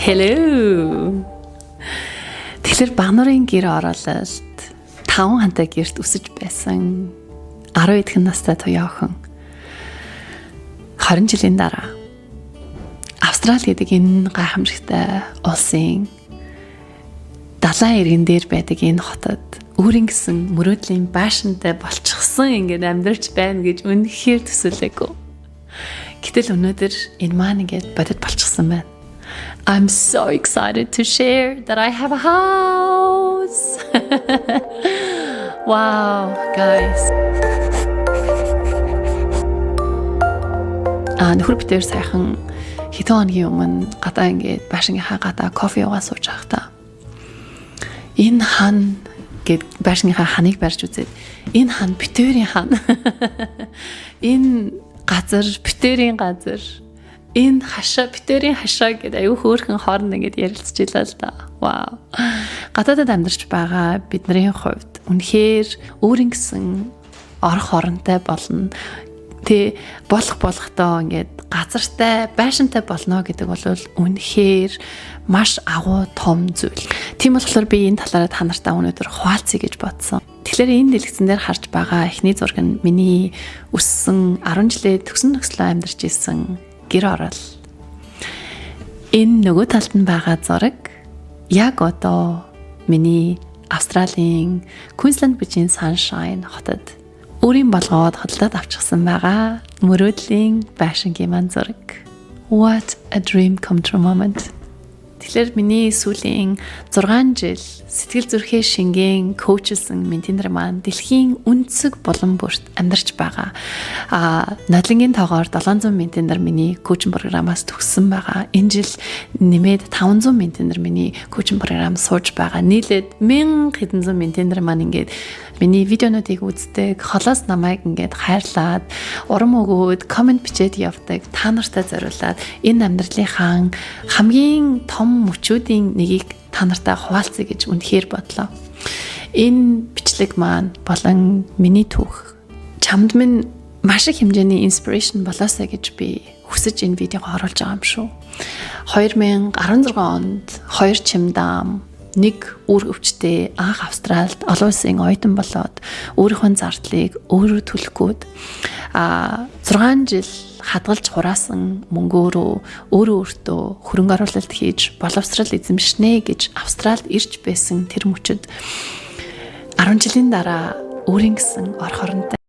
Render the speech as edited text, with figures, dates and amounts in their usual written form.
Hello. Тэгэхээр Бануурын гэр оролцолд 5 хантай гэрт өсөж байсан 10 эдхэн настай туяа охин 20 жилийн дараа Австрали гэдэг энэ гайхамшигтай улсын далайн иргэн дээр байдаг энэ хотод өөрийн гэсэн мөрөөдлийн байшинтай болчихсон ингээд амьдарч байна гэж үнэхээр төсөөлөөгүй. Гэтэл өнөөдөр энэ маань ингээд бодит болчихсон байна. I'm so excited to share that I have a house. Wow, guys. Нөхөр битээр сайхан хэдэн хоногийн өмнө гадаа ингээд байшингийнхаа гадаа кофе уугаа сууж байхдаа энэ хан гэд байшингийнхаа ханыг барьж үзээд энэ хан битээрийн хан. Энэ газар битээрийн газар. Энэ хашаа битээрийн хашаа гэдэг аюу хөөрхөн хооронд ингээд ярилцчихлаа л да. Вау. Гадаадд амьдарч байгаа бидний хувьд үнэхээр өөрийн гэсэн орох хоронтой болно. Тэ болохдоо ингээд газартай, байшинтай болно гэдэг бол үнэхээр маш агуу том зүйл. Тийм болохоор би энэ талаараа та нартай өнөөдөр хуваалцъя гэж бодсон. Тэгэхээр энэ дэлгэцэн дээр харж байгаа эхний зураг нь миний өссөн 10 жилээ төгсөн нөхцөлөө амьдарч исэн гэр орол. Энэ нөгөө талд нь байгаа зураг яг одоо миний Австралийн Queensland Beach Sunshine хотод өөрийн болгоод хөдөлгөөд авчихсан байгаа мөрөөдлийн байшингийн маань зураг. What a dream come true moment. Тэгэхээр миний сүүлийн 6 жил сэтгэл зүрхээ шингэн коучилсан ментор маань дэлхийн үнцэг булан бүрт амьдарч байгаа. Нодлонгийн тоогоор 700 ментор миний коучинг програмаас төгссөн байгаа. Энэ жил нэмээд 500 ментор миний коучинг програм сууж байгаа. Нийлээд 1000 хэдэн зуун ментор маань ингээд миний видеонуудыг үздэг, холоос намайг ингээд хайрлаад, урам өгөөд, комент бичээд явдаг. Та нартай зориулаад энэ амьдралынхаа хамгийн том мөчүүдийн нэгийг та нартай хуваалцъя гэж үнэхээр бодлоо. Энэ бичлэг маань болон миний түүх чамд минь маш их хэмжээний inspiration болоосаа гэж би хүсэж энэ видеог оруулж байгаа юм шүү. 2016 онд 2 чимдам нэг үр өвчтэй анх Австралид олон улсын оюутан болоод өөрийнхөө зардлыг өөрөө төлөхгүйд 6 жил хадгалж хураасан мөнгөөрөө өөртөө хөрөнгө оруулалт хийж боловсрал эзэмшнэ гэж Австралид ирж байсан тэр мөчөд 10 жилийн дараа өөрийн гэсэн ор хоронтой